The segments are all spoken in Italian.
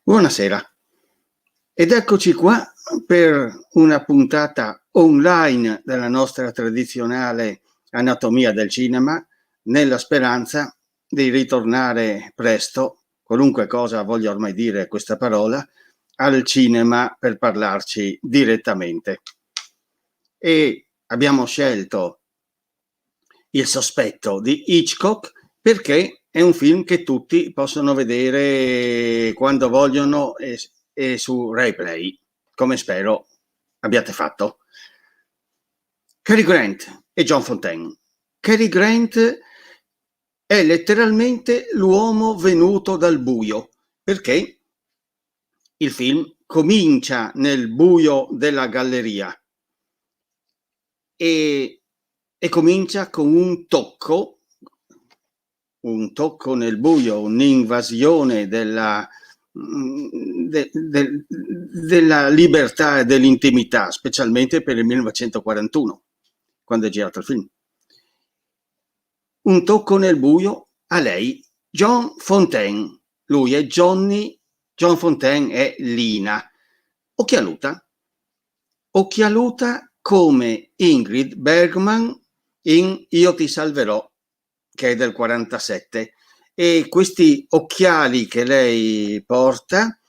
Buonasera ed eccoci qua per una puntata online della nostra tradizionale anatomia del cinema, nella speranza di ritornare presto, qualunque cosa voglia ormai dire questa parola, al cinema per parlarci direttamente. E abbiamo scelto Il sospetto di Hitchcock perché è un film che tutti possono vedere quando vogliono e su RaiPlay, come spero abbiate fatto. Cary Grant e John Fontaine. Cary Grant è letteralmente l'uomo venuto dal buio, perché il film comincia nel buio della galleria e comincia con un tocco nel buio, un'invasione della libertà e dell'intimità, specialmente per il 1941, quando è girato il film. Un tocco nel buio a lei, John Fontaine. Lui è Johnny, John Fontaine è Lina. Occhialuta come Ingrid Bergman in Io ti salverò, che è del 47, e questi occhiali che lei porta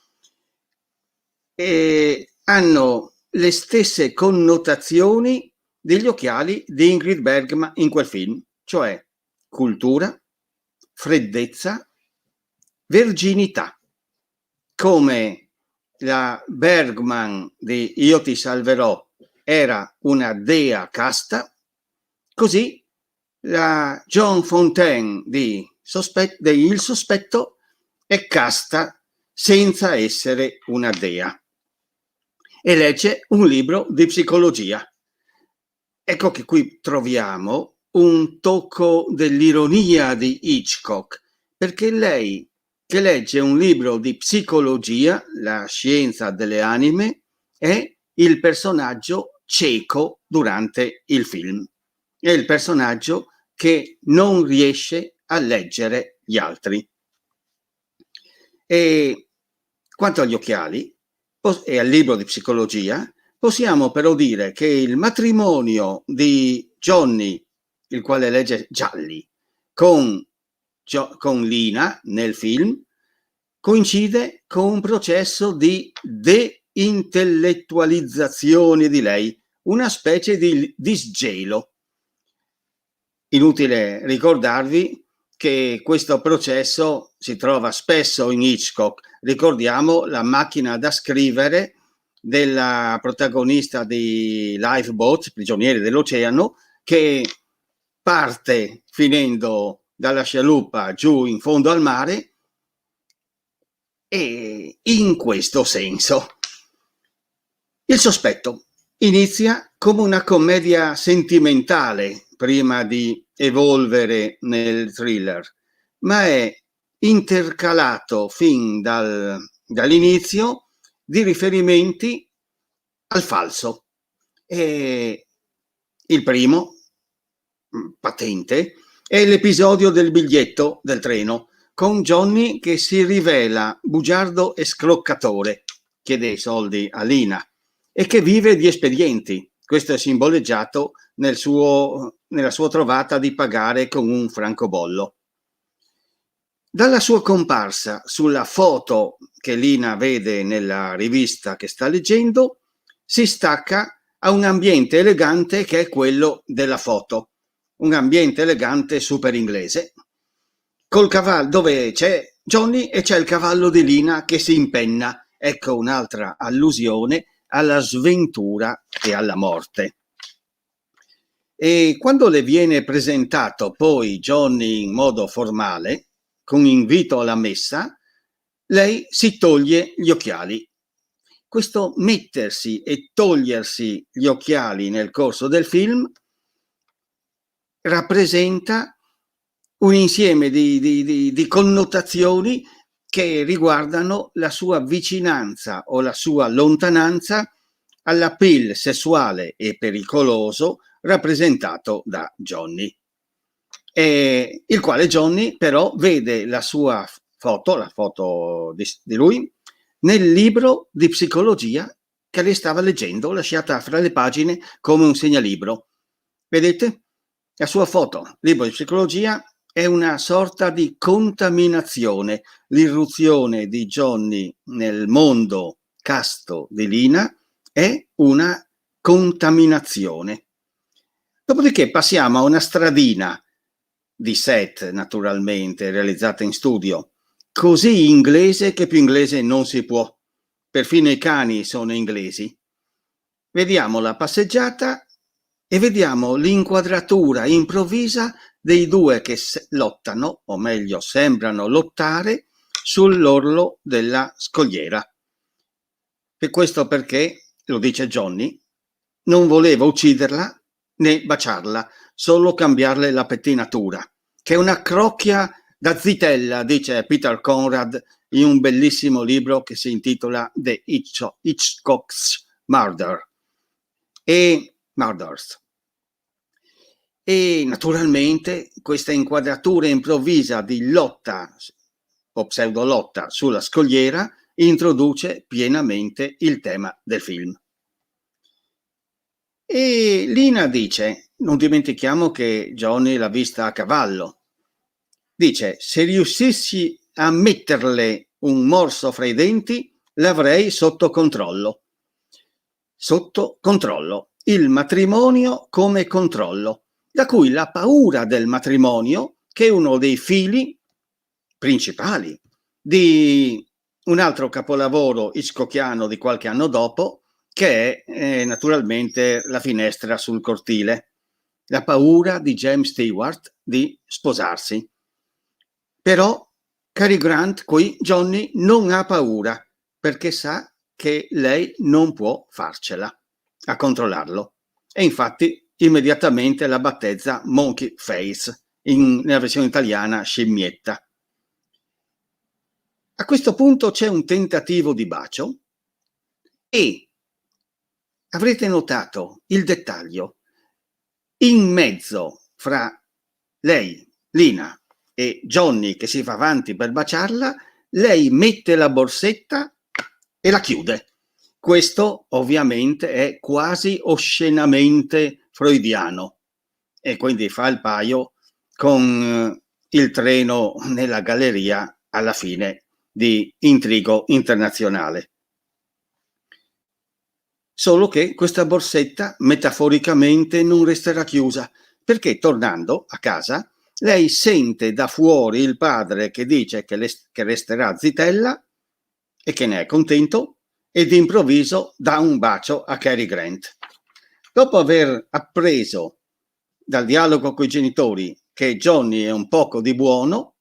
hanno le stesse connotazioni degli occhiali di Ingrid Bergman in quel film, cioè cultura, freddezza, verginità, come la Bergman di Io ti salverò era una dea casta, così la John Fontaine di Il sospetto è casta senza essere una dea e legge un libro di psicologia. Ecco che qui troviamo un tocco dell'ironia di Hitchcock, perché lei che legge un libro di psicologia, la scienza delle anime, è il personaggio cieco durante il film. È il personaggio che non riesce a leggere gli altri. E quanto agli occhiali e al libro di psicologia, possiamo però dire che il matrimonio di Johnny, il quale legge gialli, con Lina nel film, coincide con un processo di deintellettualizzazione di lei, una specie di disgelo. Inutile ricordarvi che questo processo si trova spesso in Hitchcock. Ricordiamo la macchina da scrivere della protagonista di Lifeboat, Prigionieri dell'Oceano, che parte finendo dalla scialuppa giù in fondo al mare, e in questo senso. Il sospetto inizia come una commedia sentimentale prima di evolvere nel thriller, ma è intercalato fin dall'inizio di riferimenti al falso. E il primo, patente, è l'episodio del biglietto del treno, con Johnny che si rivela bugiardo e scroccatore, chiede i soldi a Lina e che vive di espedienti. Questo è simboleggiato nella sua trovata di pagare con un francobollo. Dalla sua comparsa sulla foto che Lina vede nella rivista che sta leggendo, si stacca a un ambiente elegante che è quello della foto, un ambiente elegante super inglese, col cavallo dove c'è Johnny e c'è il cavallo di Lina che si impenna. Ecco un'altra allusione alla sventura e alla morte. E quando le viene presentato poi Johnny in modo formale, con invito alla messa, lei si toglie gli occhiali. Questo mettersi e togliersi gli occhiali nel corso del film rappresenta un insieme di connotazioni che riguardano la sua vicinanza o la sua lontananza all'appeal sessuale e pericoloso rappresentato da Johnny, il quale Johnny però vede la sua foto, la foto di lui, nel libro di psicologia che lei stava leggendo, lasciata fra le pagine come un segnalibro. Vedete? La sua foto, libro di psicologia, è una sorta di contaminazione. L'irruzione di Johnny nel mondo casto di Lina è una contaminazione. Dopodiché passiamo a una stradina di set, naturalmente, realizzata in studio, così inglese che più inglese non si può. Perfino i cani sono inglesi. Vediamo la passeggiata e vediamo l'inquadratura improvvisa dei due che lottano, o meglio sembrano lottare, sull'orlo della scogliera. E questo perché, lo dice Johnny, non voleva ucciderla né baciarla, solo cambiarle la pettinatura, che è una crocchia da zitella, dice Peter Conrad in un bellissimo libro che si intitola The Hitchcock's Murders. E naturalmente questa inquadratura improvvisa di lotta o pseudolotta sulla scogliera introduce pienamente il tema del film. E Lina dice, non dimentichiamo che Johnny l'ha vista a cavallo, dice, se riuscissi a metterle un morso fra i denti l'avrei sotto controllo. Sotto controllo, il matrimonio come controllo, da cui la paura del matrimonio, che è uno dei fili principali di un altro capolavoro hitchcockiano di qualche anno dopo, che è naturalmente La finestra sul cortile, la paura di James Stewart di sposarsi. Però Cary Grant qui, Johnny, non ha paura, perché sa che lei non può farcela a controllarlo. E infatti immediatamente la battezza Monkey Face, nella versione italiana scimmietta. A questo punto c'è un tentativo di bacio e avrete notato il dettaglio. In mezzo fra lei, Lina, e Johnny che si va avanti per baciarla, lei mette la borsetta e la chiude. Questo ovviamente è quasi oscenamente freudiano e quindi fa il paio con il treno nella galleria alla fine di Intrigo internazionale. Solo che questa borsetta metaforicamente non resterà chiusa, perché tornando a casa lei sente da fuori il padre che dice che resterà zitella e che ne è contento, e d'improvviso dà un bacio a Cary Grant. Dopo aver appreso dal dialogo con i genitori che Johnny è un poco di buono,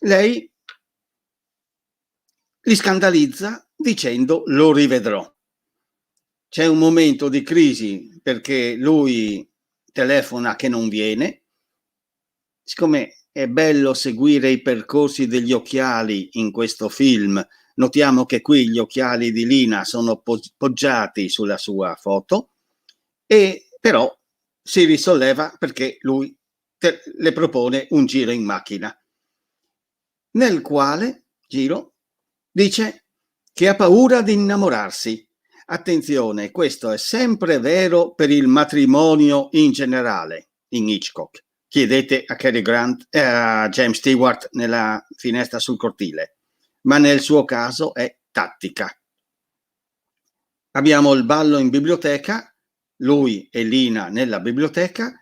lei li scandalizza dicendo lo rivedrò. C'è un momento di crisi perché lui telefona che non viene. Siccome è bello seguire i percorsi degli occhiali in questo film, notiamo che qui gli occhiali di Lina sono poggiati sulla sua foto, e però si risolleva perché lui le propone un giro in macchina, nel quale giro dice che ha paura di innamorarsi. Attenzione, questo è sempre vero per il matrimonio in generale in Hitchcock. Chiedete a Cary Grant, a James Stewart nella finestra sul cortile, ma nel suo caso è tattica. Abbiamo il ballo in biblioteca, lui e Lina nella biblioteca,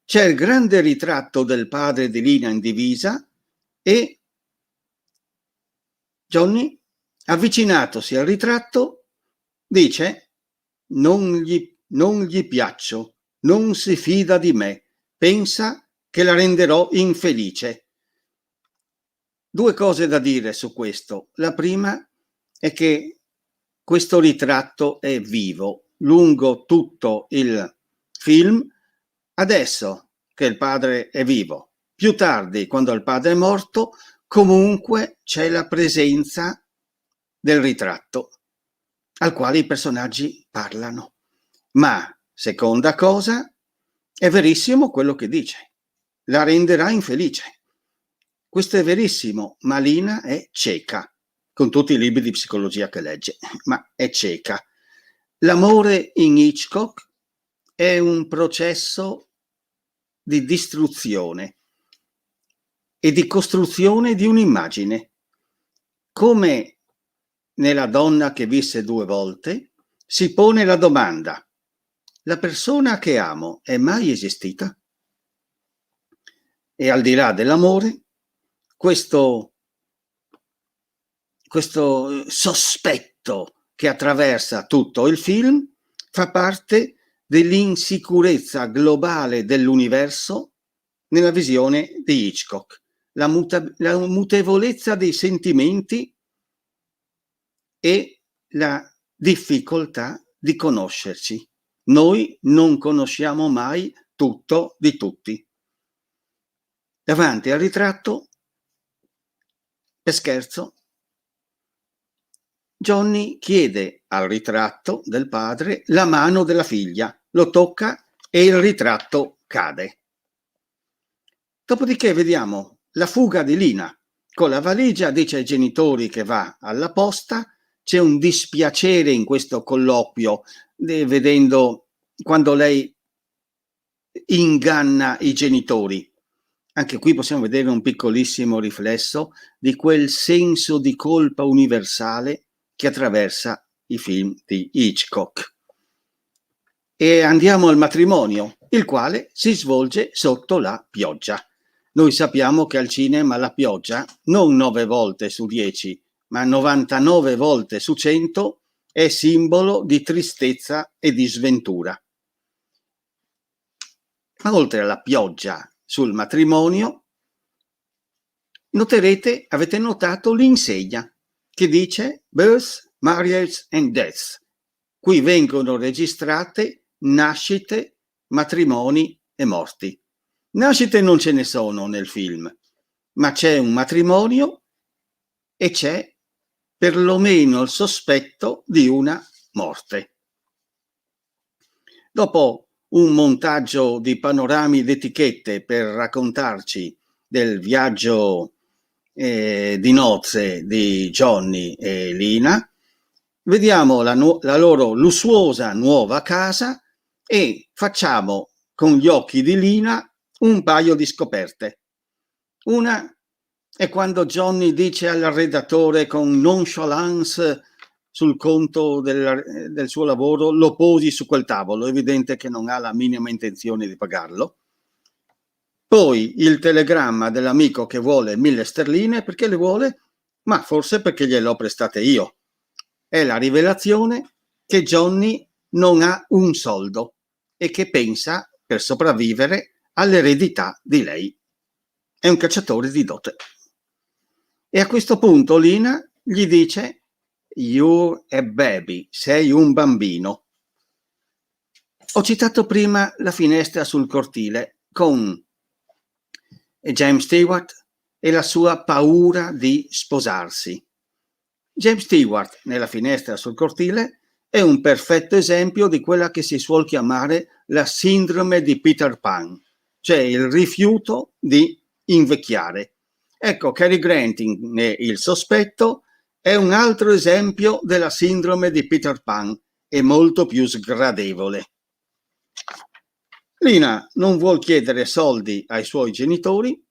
c'è il grande ritratto del padre di Lina in divisa e Johnny, avvicinatosi al ritratto, dice non gli piaccio, non si fida di me, pensa che la renderò infelice. Due cose da dire su questo. La prima è che questo ritratto è vivo lungo tutto il film, adesso che il padre è vivo. Più tardi, quando il padre è morto, comunque c'è la presenza del ritratto al quale i personaggi parlano. Ma, seconda cosa, è verissimo quello che dice. La renderà infelice. Questo è verissimo, ma Lina è cieca. con tutti i libri di psicologia che legge, ma è cieca. L'amore in Hitchcock è un processo di distruzione e di costruzione di un'immagine. Come nella donna che visse 2 volte, si pone la domanda: la persona che amo è mai esistita? E al di là dell'amore, questo sospetto che attraversa tutto il film fa parte dell'insicurezza globale dell'universo nella visione di Hitchcock, la mutevolezza dei sentimenti e la difficoltà di conoscerci. Noi non conosciamo mai tutto di tutti. Davanti al ritratto, per scherzo, Johnny chiede al ritratto del padre la mano della figlia, lo tocca e il ritratto cade. Dopodiché vediamo la fuga di Lina. Con la valigia dice ai genitori che va alla posta, c'è un dispiacere in questo colloquio, vedendo quando lei inganna i genitori. Anche qui possiamo vedere un piccolissimo riflesso di quel senso di colpa universale che attraversa i film di Hitchcock. E andiamo al matrimonio, il quale si svolge sotto la pioggia. Noi sappiamo che al cinema la pioggia, non 9 volte su 10, ma 99 volte su 100, è simbolo di tristezza e di sventura. Ma oltre alla pioggia sul matrimonio, noterete, avete notato l'insegna che dice Birth, Marriage and Death. Qui vengono registrate nascite, matrimoni e morti. Nascite non ce ne sono nel film, ma c'è un matrimonio e c'è perlomeno il sospetto di una morte. Dopo un montaggio di panorami d'etichette per raccontarci del viaggio di nozze di Johnny e Lina, vediamo la loro lussuosa nuova casa e facciamo con gli occhi di Lina un paio di scoperte. Una è quando Johnny dice al redattore con nonchalance sul conto del suo lavoro: lo posi su quel tavolo, è evidente che non ha la minima intenzione di pagarlo. Poi il telegramma dell'amico che vuole 1000 sterline, perché le vuole? Ma forse perché gliele ho prestate io. È la rivelazione che Johnny non ha un soldo e che pensa, per sopravvivere, all'eredità di lei. È un cacciatore di dote. E a questo punto Lina gli dice: You're a baby, sei un bambino. Ho citato prima la finestra sul cortile con James Stewart e la sua paura di sposarsi. James Stewart nella finestra sul cortile è un perfetto esempio di quella che si suol chiamare la sindrome di Peter Pan, cioè il rifiuto di invecchiare. Ecco, Cary Grant ne Il sospetto è un altro esempio della sindrome di Peter Pan, e molto più sgradevole. Lina non vuol chiedere soldi ai suoi genitori.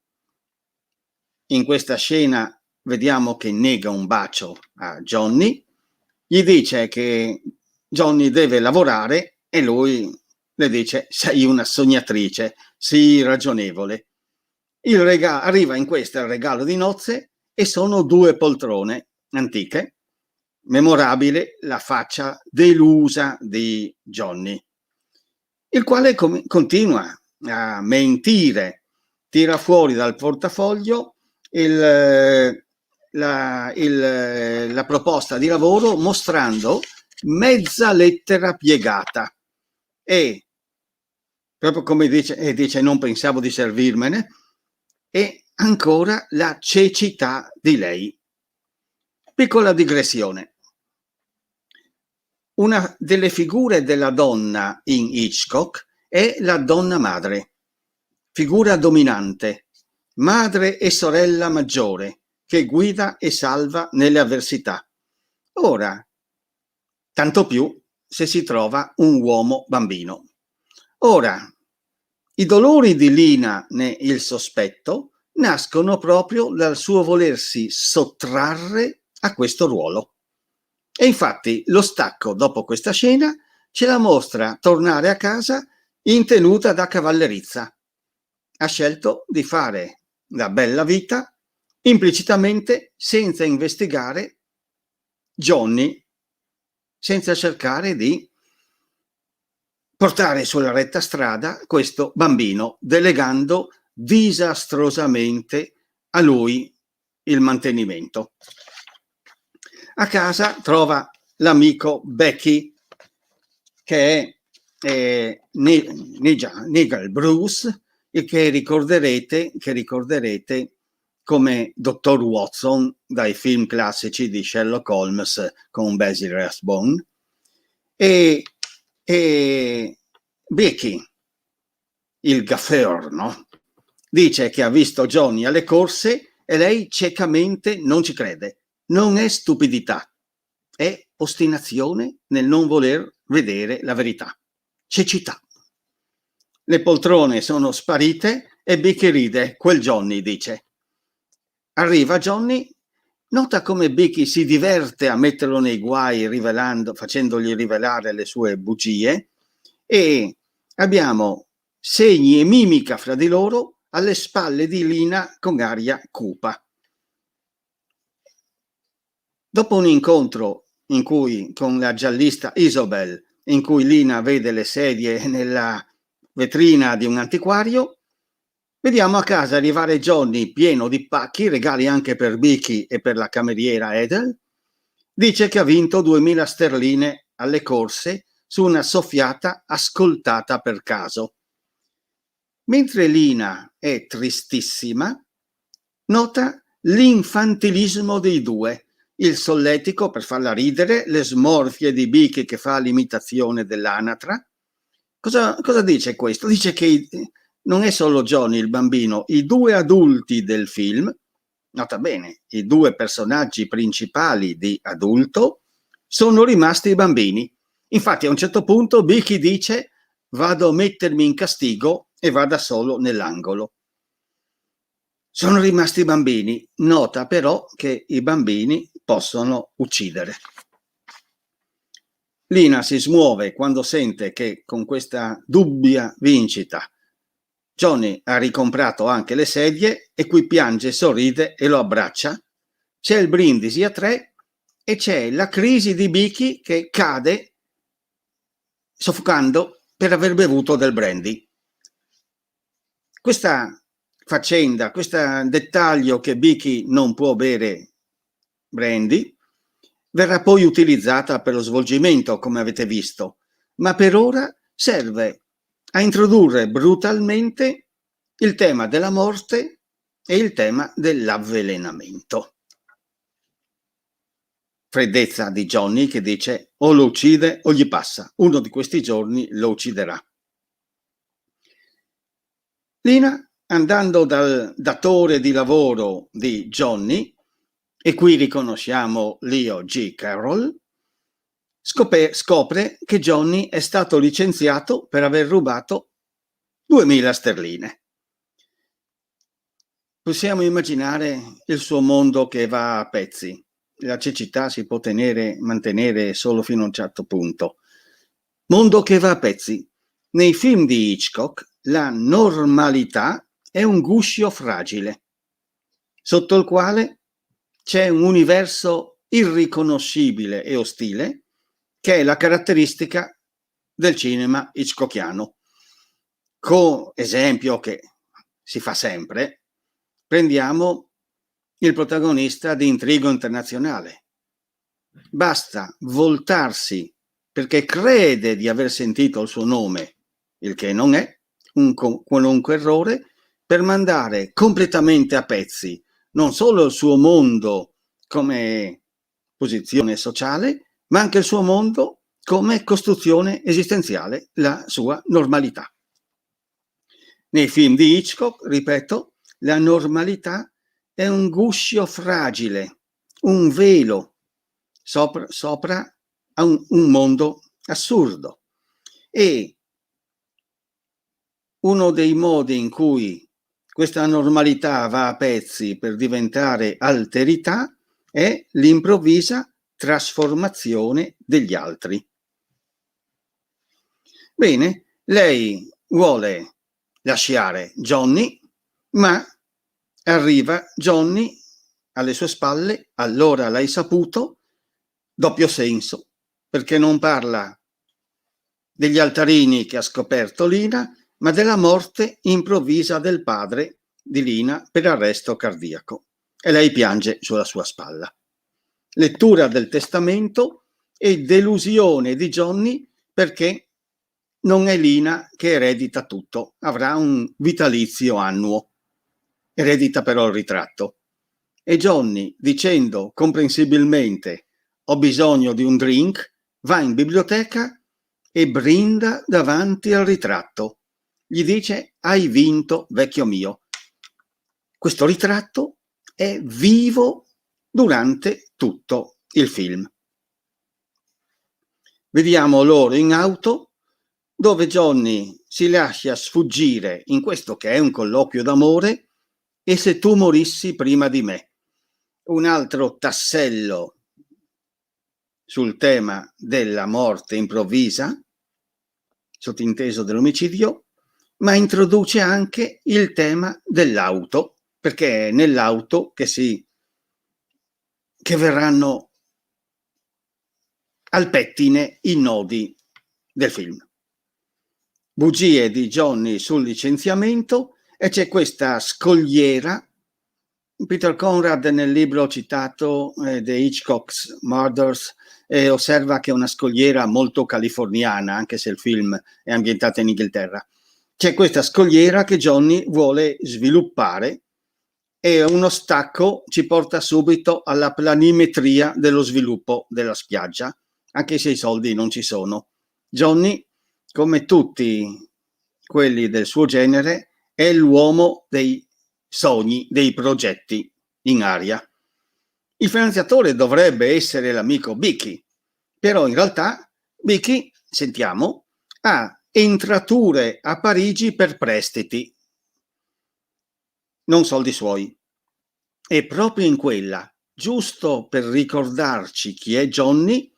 In questa scena vediamo che nega un bacio a Johnny, gli dice che Johnny deve lavorare e lui le dice: sei una sognatrice, sii ragionevole. Arriva in questo il regalo di nozze e sono 2 poltrone antiche. Memorabile la faccia delusa di Johnny, il quale continua a mentire, tira fuori dal portafoglio la proposta di lavoro mostrando mezza lettera piegata e, proprio come dice non pensavo di servirmene, e ancora la cecità di lei. Piccola digressione. Una delle figure della donna in Hitchcock è la donna madre, figura dominante, madre e sorella maggiore, che guida e salva nelle avversità. Ora, tanto più se si trova un uomo bambino. Ora, i dolori di Lina nel sospetto nascono proprio dal suo volersi sottrarre a questo ruolo. E infatti lo stacco dopo questa scena ce la mostra tornare a casa in tenuta da cavallerizza. Ha scelto di fare la bella vita implicitamente senza investigare Johnny, senza cercare di portare sulla retta strada questo bambino, delegando disastrosamente a lui il mantenimento. A casa trova l'amico Becky, che è Nigel Bruce, e che ricorderete come Dottor Watson dai film classici di Sherlock Holmes con Basil Rathbone. E Becky, il gaffeur, no? Dice che ha visto Johnny alle corse e lei ciecamente non ci crede. Non è stupidità, è ostinazione nel non voler vedere la verità. Cecità. Le poltrone sono sparite e Becky ride. Quel Johnny, dice. Arriva Johnny, nota come Becky si diverte a metterlo nei guai facendogli rivelare le sue bugie, e abbiamo segni e mimica fra di loro alle spalle di Lina con aria cupa. Dopo un incontro con la giallista Isobel, in cui Lina vede le sedie nella vetrina di un antiquario, vediamo a casa arrivare Johnny pieno di pacchi, regali anche per Becky e per la cameriera Ethel. Dice che ha vinto 2000 sterline alle corse su una soffiata ascoltata per caso. Mentre Lina è tristissima, nota l'infantilismo dei due, il solletico per farla ridere, le smorfie di Becky che fa l'imitazione dell'anatra. Cosa dice questo? Dice che non è solo Johnny il bambino, i due adulti del film, nota bene, i due personaggi principali di adulto, sono rimasti bambini. Infatti a un certo punto Becky dice: vado a mettermi in castigo e va da solo nell'angolo. Sono rimasti bambini, nota però che i bambini possono uccidere. Lina si smuove quando sente che con questa dubbia vincita Johnny ha ricomprato anche le sedie, e qui piange, sorride e lo abbraccia. C'è il brindisi a tre e c'è la crisi di Becky che cade soffocando per aver bevuto del brandy. Questa faccenda, questo dettaglio che Becky non può bere brandy, verrà poi utilizzata per lo svolgimento, come avete visto, ma per ora serve a introdurre brutalmente il tema della morte e il tema dell'avvelenamento. Freddezza di Johnny che dice: o lo uccide o gli passa, uno di questi giorni lo ucciderà. Lina, andando dal datore di lavoro di Johnny, e qui riconosciamo Leo G. Carroll, scopre che Johnny è stato licenziato per aver rubato 2000 sterline. Possiamo immaginare il suo mondo che va a pezzi. La cecità si può mantenere solo fino a un certo punto. Mondo che va a pezzi. Nei film di Hitchcock la normalità è un guscio fragile, sotto il quale c'è un universo irriconoscibile e ostile, che è la caratteristica del cinema hitchcockiano. Con esempio che si fa sempre, prendiamo il protagonista di Intrigo internazionale. Basta voltarsi perché crede di aver sentito il suo nome, il che non è, un qualunque errore, per mandare completamente a pezzi non solo il suo mondo come posizione sociale, ma anche il suo mondo come costruzione esistenziale, la sua normalità. Nei film di Hitchcock, ripeto, la normalità è un guscio fragile, un velo sopra a un mondo assurdo. E uno dei modi in cui questa normalità va a pezzi per diventare alterità è l'improvvisa trasformazione degli altri. Bene, lei vuole lasciare Johnny, ma arriva Johnny alle sue spalle, allora l'hai saputo, doppio senso, perché non parla degli altarini che ha scoperto Lina, ma della morte improvvisa del padre di Lina per arresto cardiaco. E lei piange sulla sua spalla. Lettura del testamento e delusione di Johnny perché non è Lina che eredita tutto, avrà un vitalizio annuo, eredita però il ritratto. E Johnny, dicendo comprensibilmente ho bisogno di un drink, va in biblioteca e brinda davanti al ritratto. Gli dice hai vinto, vecchio mio. Questo ritratto è vivo durante tutto il film. Vediamo loro in auto dove Johnny si lascia sfuggire in questo che è un colloquio d'amore e se tu morissi prima di me. Un altro tassello sul tema della morte improvvisa, sottinteso dell'omicidio, ma introduce anche il tema dell'auto, perché è nell'auto che verranno al pettine i nodi del film. Bugie di Johnny sul licenziamento e c'è questa scogliera. Peter Conrad nel libro citato The Hitchcock's Murders osserva che è una scogliera molto californiana, anche se il film è ambientato in Inghilterra. C'è questa scogliera che Johnny vuole sviluppare e uno stacco ci porta subito alla planimetria dello sviluppo della spiaggia, anche se i soldi non ci sono. Johnny, come tutti quelli del suo genere, è l'uomo dei sogni, dei progetti in aria. Il finanziatore dovrebbe essere l'amico Bicky, però in realtà Bicky, sentiamo, ha entrature a Parigi per prestiti, non soldi suoi. E proprio in quella, giusto per ricordarci chi è Johnny,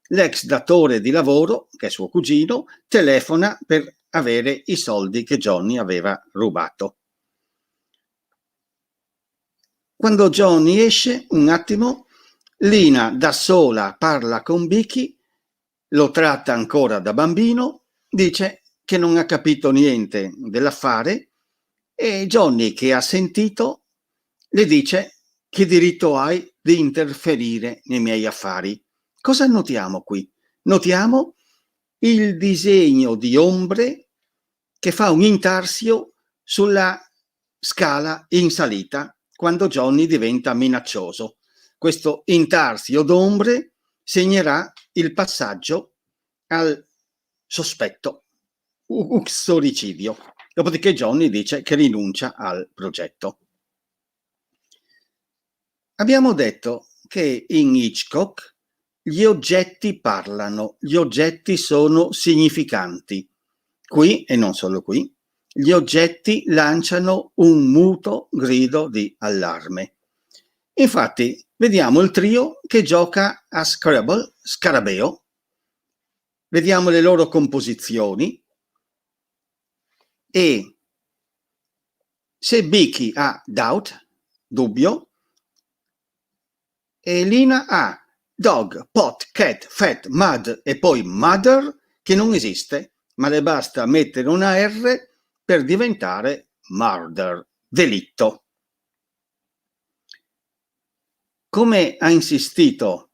l'ex datore di lavoro, che è suo cugino, telefona per avere i soldi che Johnny aveva rubato. Quando Johnny esce, un attimo, Lina da sola parla con Bicky, lo tratta ancora da bambino, dice che non ha capito niente dell'affare e Johnny, che ha sentito, le dice che diritto hai di interferire nei miei affari. Cosa notiamo qui? Notiamo il disegno di ombre che fa un intarsio sulla scala in salita quando Johnny diventa minaccioso. Questo intarsio d'ombre segnerà il passaggio al sospetto uxoricidio. Dopodiché Johnny dice che rinuncia al progetto. Abbiamo detto che in Hitchcock gli oggetti parlano, gli oggetti sono significanti. Qui, e non solo qui, gli oggetti lanciano un muto grido di allarme. Infatti, vediamo il trio che gioca a Scrabble, scarabeo, vediamo le loro composizioni e se Bicky ha doubt, dubbio, e Lina ha dog, pot, cat, fat, mud e poi mother, che non esiste, ma le basta mettere una R per diventare murder, delitto. Come ha insistito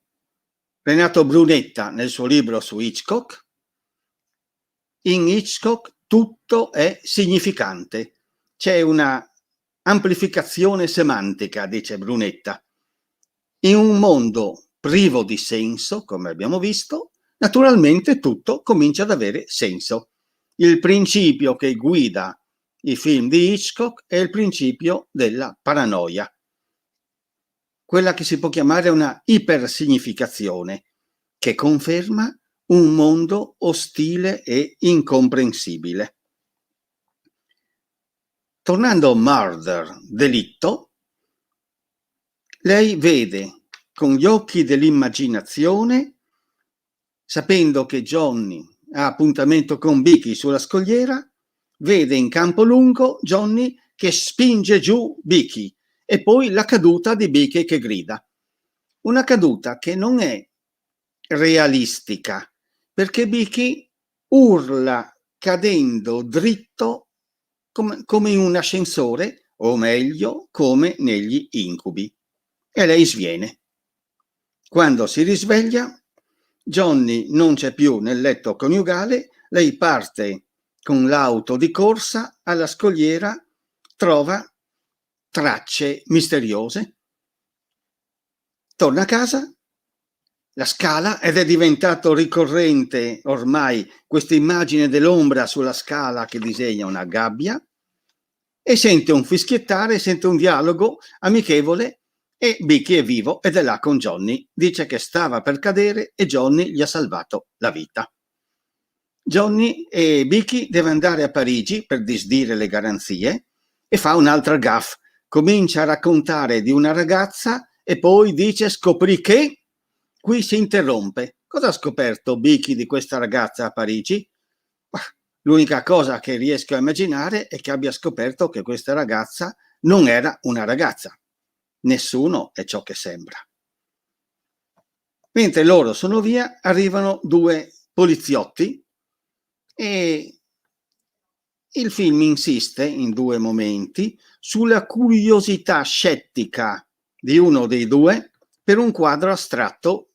Renato Brunetta nel suo libro su Hitchcock, in Hitchcock tutto è significante. C'è una amplificazione semantica, dice Brunetta. In un mondo privo di senso, come abbiamo visto, naturalmente tutto comincia ad avere senso. Il principio che guida i film di Hitchcock è il principio della paranoia. quella che si può chiamare una ipersignificazione, che conferma un mondo ostile e incomprensibile. Tornando a Murder, delitto, lei vede con gli occhi dell'immaginazione, sapendo che Johnny ha appuntamento con Vicky sulla scogliera, vede in campo lungo Johnny che spinge giù Vicky e poi la caduta di Vicky che grida. Una caduta che non è realistica, perché Vicky urla cadendo dritto come in un ascensore, o meglio, come negli incubi. E lei sviene. Quando si risveglia, Johnny non c'è più nel letto coniugale, lei parte con l'auto di corsa alla scogliera, trova tracce misteriose, torna a casa, la scala, ed è diventato ricorrente ormai questa immagine dell'ombra sulla scala che disegna una gabbia, e sente un fischiettare, sente un dialogo amichevole, e Vicky è vivo ed è là con Johnny. Dice che stava per cadere e Johnny gli ha salvato la vita. Johnny e Vicky deve andare a Parigi per disdire le garanzie e fa un'altra gaffe. Comincia a raccontare di una ragazza e poi dice scoprì che... Qui si interrompe. Cosa ha scoperto Vicky di questa ragazza a Parigi? L'unica cosa che riesco a immaginare è che abbia scoperto che questa ragazza non era una ragazza. Nessuno è ciò che sembra. Mentre loro sono via, arrivano due poliziotti e il film insiste in due momenti sulla curiosità scettica di uno dei due per un quadro astratto,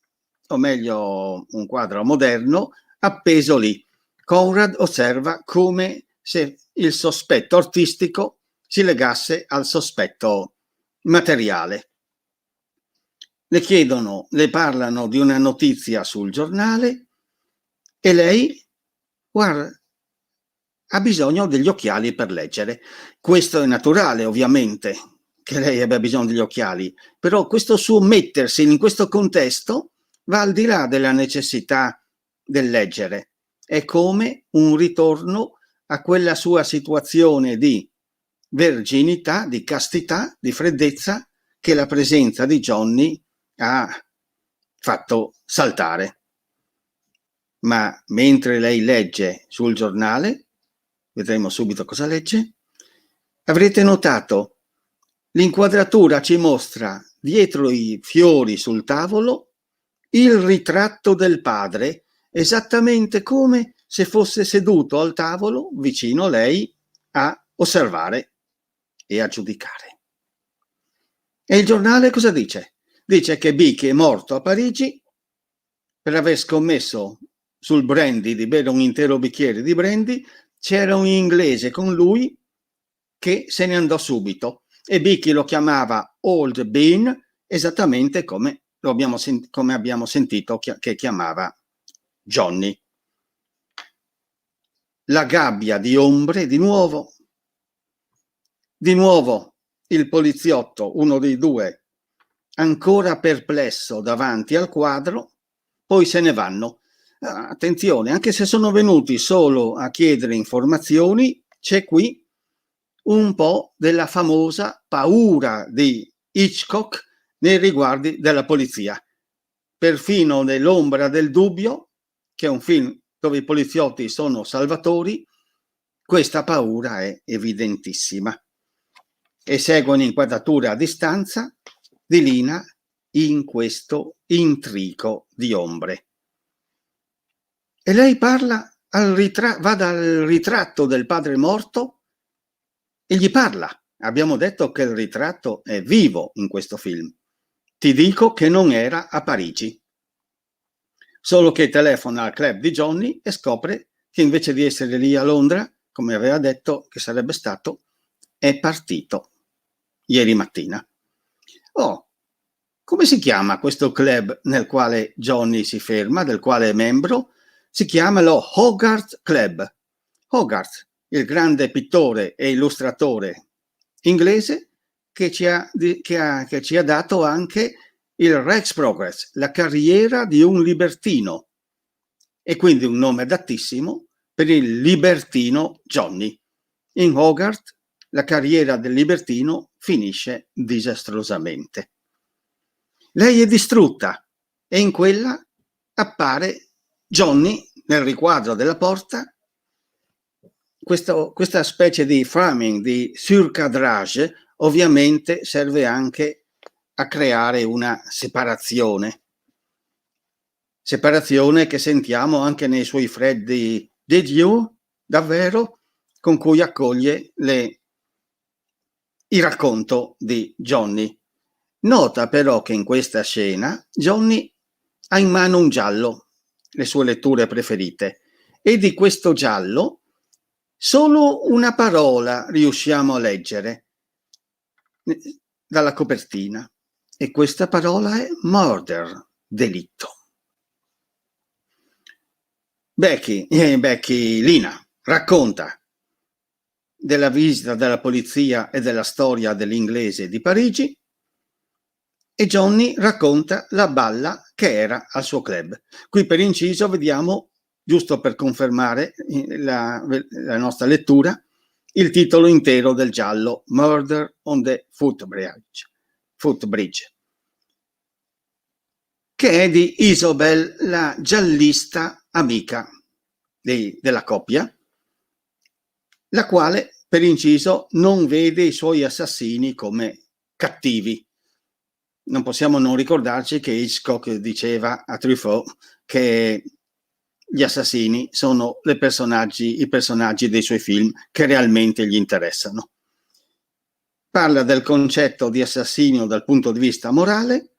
o meglio un quadro moderno, appeso lì. Conrad osserva come se il sospetto artistico si legasse al sospetto materiale. Le chiedono, le parlano di una notizia sul giornale e lei, guarda, ha bisogno degli occhiali per leggere. Questo è naturale, ovviamente, che lei abbia bisogno degli occhiali, però questo suo mettersi in questo contesto va al di là della necessità del leggere. È come un ritorno a quella sua situazione di verginità, di castità, di freddezza che la presenza di Johnny ha fatto saltare. Ma mentre lei legge sul giornale, vedremo subito cosa legge, avrete notato l'inquadratura ci mostra dietro i fiori sul tavolo il ritratto del padre, esattamente come se fosse seduto al tavolo vicino a lei a osservare e a giudicare. E il giornale cosa dice? Dice che Vicky è morto a Parigi per aver scommesso sul brandy, di bere un intero bicchiere di brandy. C'era un inglese con lui che se ne andò subito e Vicky lo chiamava Old Bean, esattamente come abbiamo sentito che chiamava Johnny. La gabbia di ombre, di nuovo il poliziotto, uno dei due, ancora perplesso davanti al quadro, poi se ne vanno. Attenzione, anche se sono venuti solo a chiedere informazioni, c'è qui un po' della famosa paura di Hitchcock nei riguardi della polizia. Perfino nell'ombra del dubbio, che è un film dove i poliziotti sono salvatori, questa paura è evidentissima. E segue un'inquadratura a distanza di Lina in questo intrico di ombre. E lei parla va dal ritratto del padre morto e gli parla. Abbiamo detto che il ritratto è vivo in questo film. Ti dico che non era a Parigi. Solo che telefona al club di Johnny e scopre che invece di essere lì a Londra, come aveva detto che sarebbe stato, è partito ieri mattina. Oh, come si chiama questo club nel quale Johnny si ferma, del quale è membro? Si chiama lo Hogarth Club. Hogarth, il grande pittore e illustratore inglese, che ci ha dato anche il Rex Progress, la carriera di un libertino, e quindi un nome adattissimo per il libertino Johnny. In Hogarth la carriera del libertino finisce disastrosamente. Lei è distrutta e in quella appare Johnny nel riquadro della porta. Questa specie di framing, di surcadrage, ovviamente serve anche a creare una separazione che sentiamo anche nei suoi freddi "Did you?", davvero, con cui accoglie il racconto di Johnny. Nota però che in questa scena Johnny ha in mano un giallo, le sue letture preferite, e di questo giallo solo una parola riusciamo a leggere dalla copertina, e questa parola è murder, delitto. Lina racconta della visita della polizia e della storia dell'inglese di Parigi, e Johnny racconta la balla che era al suo club. Qui per inciso vediamo, giusto per confermare la nostra lettura, il titolo intero del giallo, Murder on the Footbridge, che è di Isobel, la giallista amica della coppia, la quale, per inciso, non vede i suoi assassini come cattivi. Non possiamo non ricordarci che Hitchcock diceva a Truffaut che gli assassini sono i personaggi dei suoi film che realmente gli interessano. Parla del concetto di assassinio dal punto di vista morale,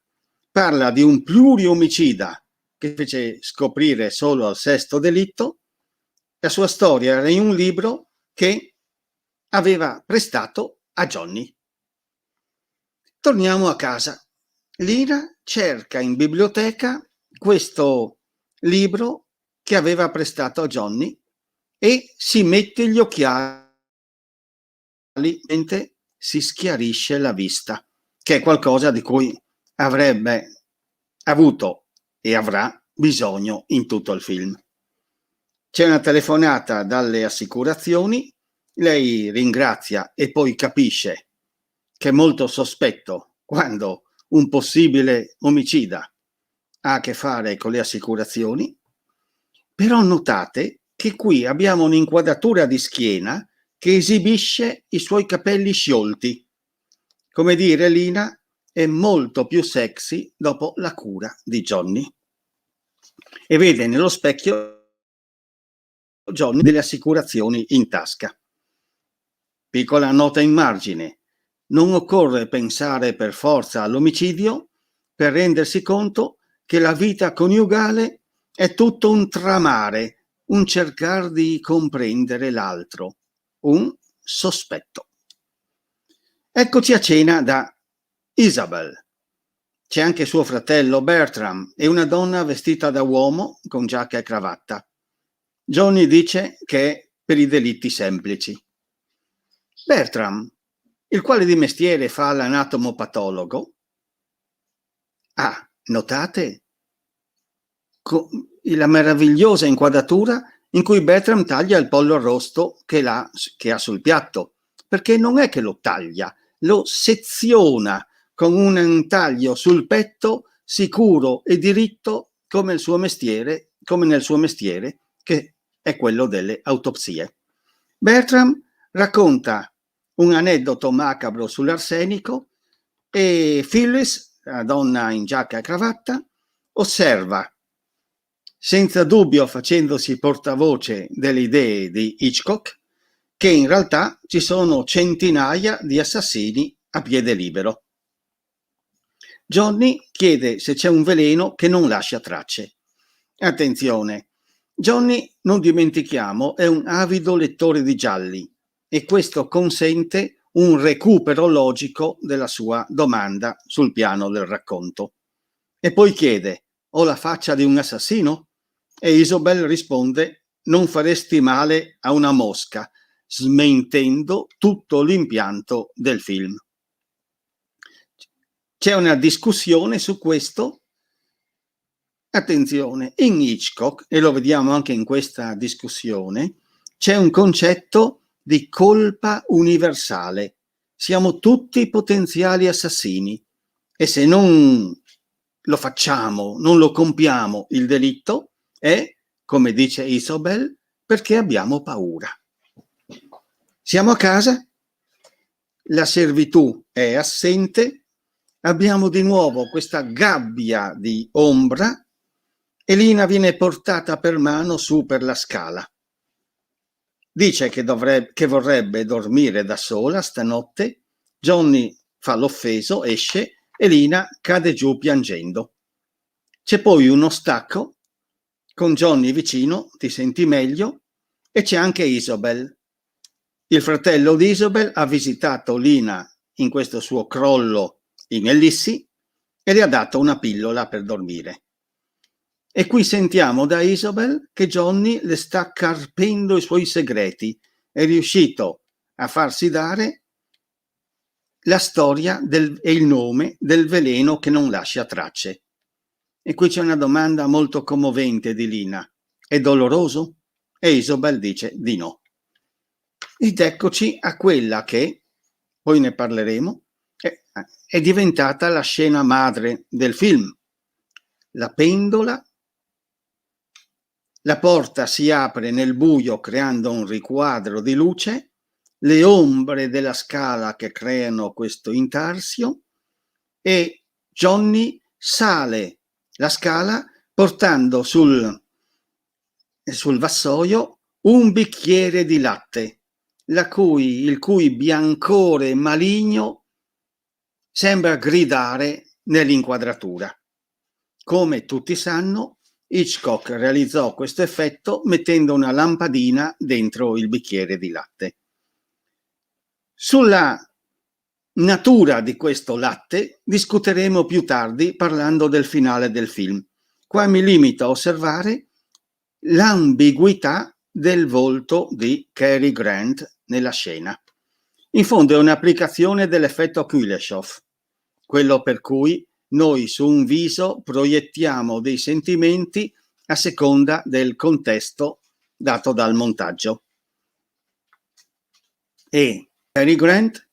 parla di un pluriomicida che fece scoprire solo al 6° delitto. La sua storia era in un libro che aveva prestato a Johnny. Torniamo a casa. Lina cerca in biblioteca questo libro che aveva prestato a Johnny e si mette gli occhiali mentre si schiarisce la vista, che è qualcosa di cui avrebbe avuto e avrà bisogno in tutto il film. C'è una telefonata dalle assicurazioni, lei ringrazia e poi capisce che è molto sospetto quando un possibile omicida ha a che fare con le assicurazioni, però notate che qui abbiamo un'inquadratura di schiena che esibisce i suoi capelli sciolti. Come dire, Lina è molto più sexy dopo la cura di Johnny. E vede nello specchio Johnny delle assicurazioni in tasca. Piccola nota in margine: non occorre pensare per forza all'omicidio per rendersi conto che la vita coniugale è tutto un tramare, un cercare di comprendere l'altro, un sospetto. Eccoci a cena da Isabel. C'è anche suo fratello Bertram e una donna vestita da uomo con giacca e cravatta. Johnny dice che è per i delitti semplici. Bertram, il quale di mestiere fa l'anatomopatologo. Ah, notate la meravigliosa inquadratura in cui Bertram taglia il pollo arrosto che ha sul piatto, perché non è che lo taglia, lo seziona con un taglio sul petto sicuro e diritto come nel suo mestiere, che è quello delle autopsie. Bertram racconta un aneddoto macabro sull'arsenico e Phyllis, la donna in giacca e cravatta, osserva, senza dubbio facendosi portavoce delle idee di Hitchcock, che in realtà ci sono centinaia di assassini a piede libero. Johnny chiede se c'è un veleno che non lascia tracce. Attenzione, Johnny, non dimentichiamo, è un avido lettore di gialli e questo consente un recupero logico della sua domanda sul piano del racconto. E poi chiede: ho la faccia di un assassino? E Isobel risponde: non faresti male a una mosca, smentendo tutto l'impianto del film. C'è una discussione su questo. Attenzione, in Hitchcock, e lo vediamo anche in questa discussione, c'è un concetto di colpa universale. Siamo tutti potenziali assassini e se non lo facciamo, non lo compiamo il delitto, è, come dice Isobel, perché abbiamo paura. Siamo a casa, la servitù è assente, abbiamo di nuovo questa gabbia di ombra e Lina viene portata per mano su per la scala. Dice che vorrebbe dormire da sola stanotte, Johnny fa l'offeso, esce e Lina cade giù piangendo. C'è poi uno stacco con Johnny vicino, ti senti meglio, e c'è anche Isobel. Il fratello di Isobel ha visitato Lina in questo suo crollo in ellissi e le ha dato una pillola per dormire. E qui sentiamo da Isobel che Johnny le sta carpendo i suoi segreti, è riuscito a farsi dare la storia e il nome del veleno che non lascia tracce. E qui c'è una domanda molto commovente di Lina. È doloroso? E Isobel dice di no. Ed eccoci a quella che, poi ne parleremo, è diventata la scena madre del film. La pendola, la porta si apre nel buio creando un riquadro di luce, le ombre della scala che creano questo intarsio e Johnny sale la scala portando sul vassoio un bicchiere di latte, il cui biancore maligno sembra gridare nell'inquadratura. Come tutti sanno, Hitchcock realizzò questo effetto mettendo una lampadina dentro il bicchiere di latte. Sulla natura di questo latte discuteremo più tardi parlando del finale del film. Qua mi limito a osservare l'ambiguità del volto di Cary Grant nella scena. In fondo è un'applicazione dell'effetto Kuleshov, quello per cui noi su un viso proiettiamo dei sentimenti a seconda del contesto dato dal montaggio. E Cary Grant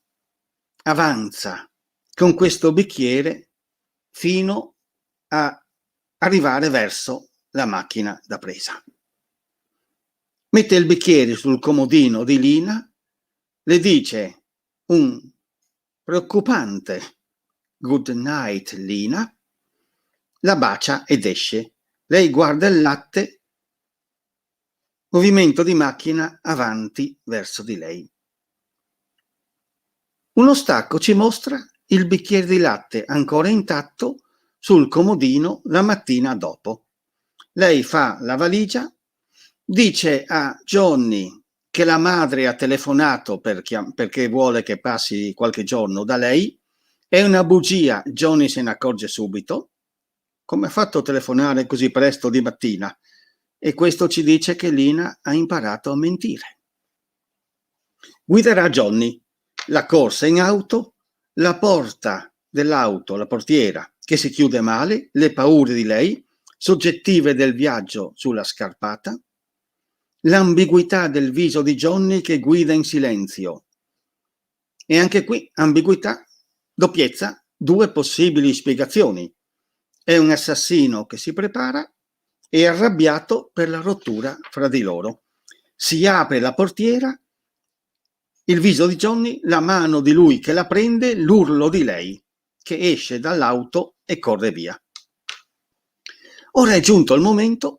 avanza con questo bicchiere fino a arrivare verso la macchina da presa. Mette il bicchiere sul comodino di Lina, le dice un preoccupante "Good night, Lina", la bacia ed esce. Lei guarda il latte, movimento di macchina avanti verso di lei. Uno stacco ci mostra il bicchiere di latte ancora intatto sul comodino la mattina dopo. Lei fa la valigia, dice a Johnny che la madre ha telefonato perché vuole che passi qualche giorno da lei. È una bugia, Johnny se ne accorge subito. Come ha fatto a telefonare così presto di mattina? E questo ci dice che Lina ha imparato a mentire. Guiderà Johnny, la corsa in auto, la porta dell'auto, la portiera che si chiude male, le paure di lei, soggettive del viaggio sulla scarpata, l'ambiguità del viso di Johnny che guida in silenzio. E anche qui ambiguità, doppiezza, due possibili spiegazioni. È un assassino che si prepara e arrabbiato per la rottura fra di loro. Si apre la portiera, il viso di Johnny, la mano di lui che la prende, l'urlo di lei che esce dall'auto e corre via. Ora è giunto il momento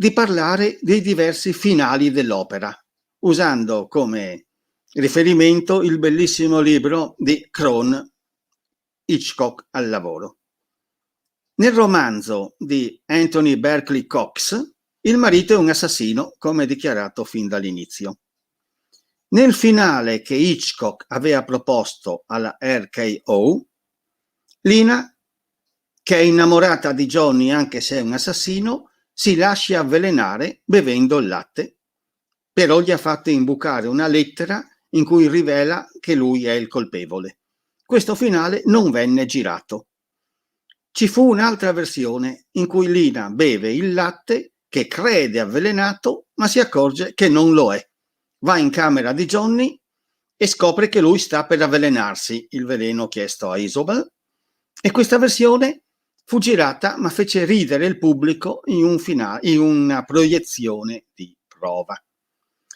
di parlare dei diversi finali dell'opera, usando come riferimento il bellissimo libro di Crone, Hitchcock al lavoro. Nel romanzo di Anthony Berkeley Cox, il marito è un assassino, come dichiarato fin dall'inizio. Nel finale che Hitchcock aveva proposto alla RKO, Lina, che è innamorata di Johnny anche se è un assassino, si lascia avvelenare bevendo il latte, però gli ha fatto imbucare una lettera in cui rivela che lui è il colpevole. questo finale non venne girato. Ci fu un'altra versione in cui Lina beve il latte che crede avvelenato, ma si accorge che non lo è. Va in camera di Johnny e scopre che lui sta per avvelenarsi, il veleno chiesto a Isobel, e questa versione fu girata ma fece ridere il pubblico in una proiezione di prova.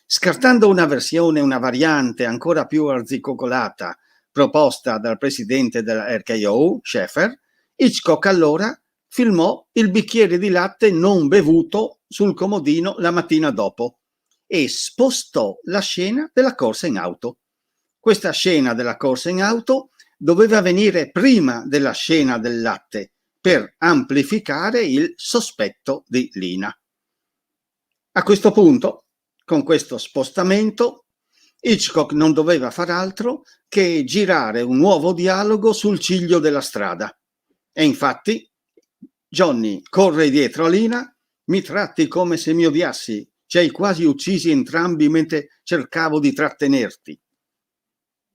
Scartando una variante ancora più arzigogolata proposta dal presidente della RKO, Schaeffer, Hitchcock allora filmò il bicchiere di latte non bevuto sul comodino la mattina dopo e spostò la scena della corsa in auto. Questa scena della corsa in auto doveva venire prima della scena del latte per amplificare il sospetto di Lina. A questo punto, con questo spostamento, Hitchcock non doveva far altro che girare un nuovo dialogo sul ciglio della strada. E infatti Johnny corre dietro a Lina: mi tratti come se mi odiassi, ci hai quasi uccisi entrambi mentre cercavo di trattenerti.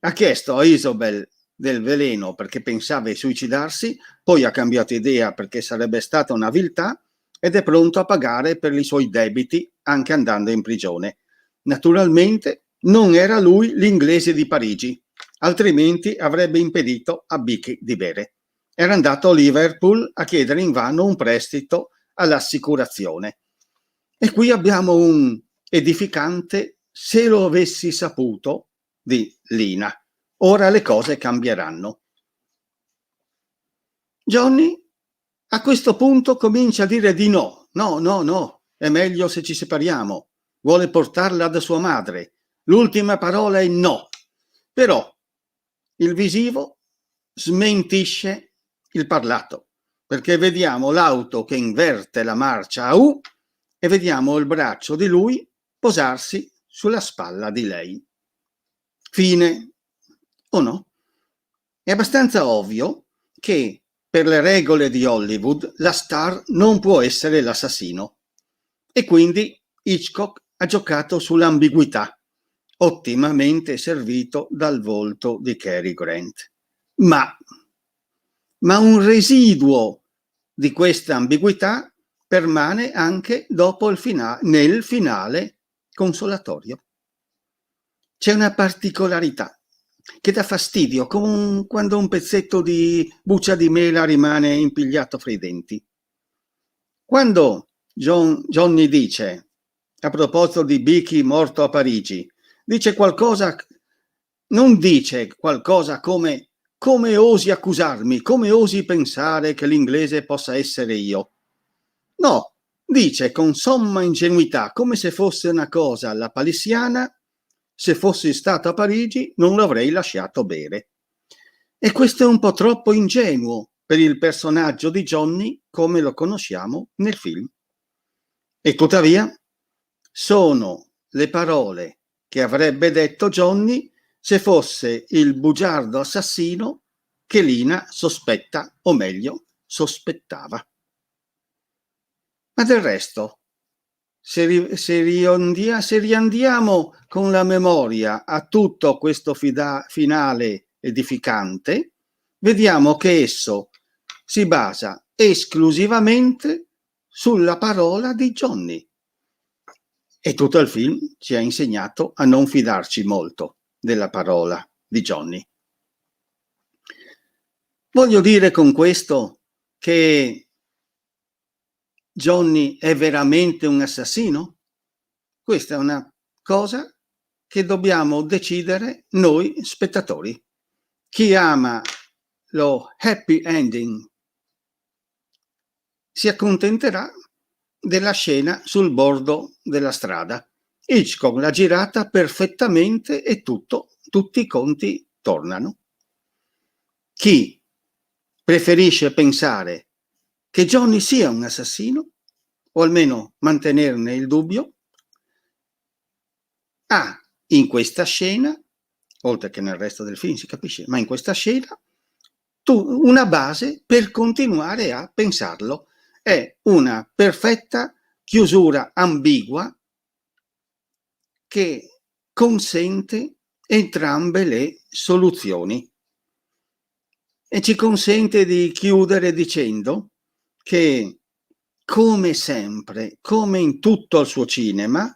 Ha chiesto a Isobel del veleno perché pensava di suicidarsi, poi ha cambiato idea perché sarebbe stata una viltà ed è pronto a pagare per i suoi debiti anche andando in prigione. Naturalmente non era lui l'inglese di Parigi, altrimenti avrebbe impedito a Beaky di bere. Era andato a Liverpool a chiedere invano un prestito all'assicurazione. E qui abbiamo un edificante "se lo avessi saputo" di Lina. Ora le cose cambieranno. Johnny a questo punto comincia a dire di no, è meglio se ci separiamo. Vuole portarla da sua madre. L'ultima parola è no. Però il visivo smentisce il parlato, perché vediamo l'auto che inverte la marcia a U e vediamo il braccio di lui posarsi sulla spalla di lei. Fine. O no? È abbastanza ovvio che per le regole di Hollywood la star non può essere l'assassino e quindi Hitchcock ha giocato sull'ambiguità, ottimamente servito dal volto di Cary Grant. Ma un residuo di questa ambiguità permane anche dopo nel finale consolatorio. C'è una particolarità che dà fastidio, come quando un pezzetto di buccia di mela rimane impigliato fra i denti. Quando Johnny dice, a proposito di Beaky morto a Parigi, non dice qualcosa come osi accusarmi, come osi pensare che l'inglese possa essere io. No, dice con somma ingenuità, come se fosse una cosa alla palissiana: se fossi stato a Parigi non l'avrei lasciato bere. E questo è un po' troppo ingenuo per il personaggio di Johnny come lo conosciamo nel film. E tuttavia sono le parole che avrebbe detto Johnny se fosse il bugiardo assassino che Lina sospetta, o meglio, sospettava. Ma del resto, se riandiamo con la memoria a tutto questo finale edificante, vediamo che esso si basa esclusivamente sulla parola di Johnny. E tutto il film ci ha insegnato a non fidarci molto della parola di Johnny. Voglio dire con questo che Johnny è veramente un assassino? Questa è una cosa che dobbiamo decidere noi spettatori. Chi ama lo happy ending si accontenterà della scena sul bordo della strada. Hitchcock l'ha girata perfettamente e tutti i conti tornano. Chi preferisce pensare che Johnny sia un assassino, o almeno mantenerne il dubbio, ha in questa scena, oltre che nel resto del film si capisce, ma in questa scena una base per continuare a pensarlo. È una perfetta chiusura ambigua che consente entrambe le soluzioni. e ci consente di chiudere dicendo che, come sempre, come in tutto il suo cinema,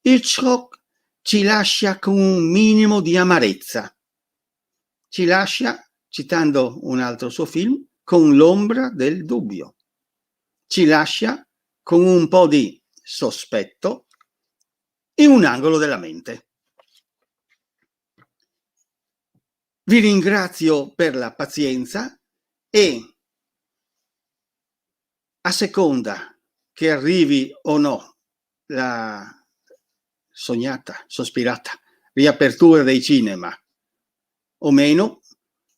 Hitchcock ci lascia con un minimo di amarezza. Ci lascia, citando un altro suo film, con l'ombra del dubbio. Ci lascia con un po' di sospetto in un angolo della mente. Vi ringrazio per la pazienza e, a seconda che arrivi o no la sognata, sospirata riapertura dei cinema o meno,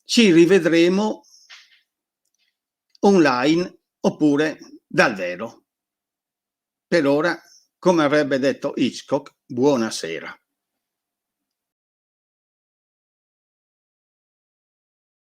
ci rivedremo online oppure dal vero. Per ora, come avrebbe detto Hitchcock, buonasera.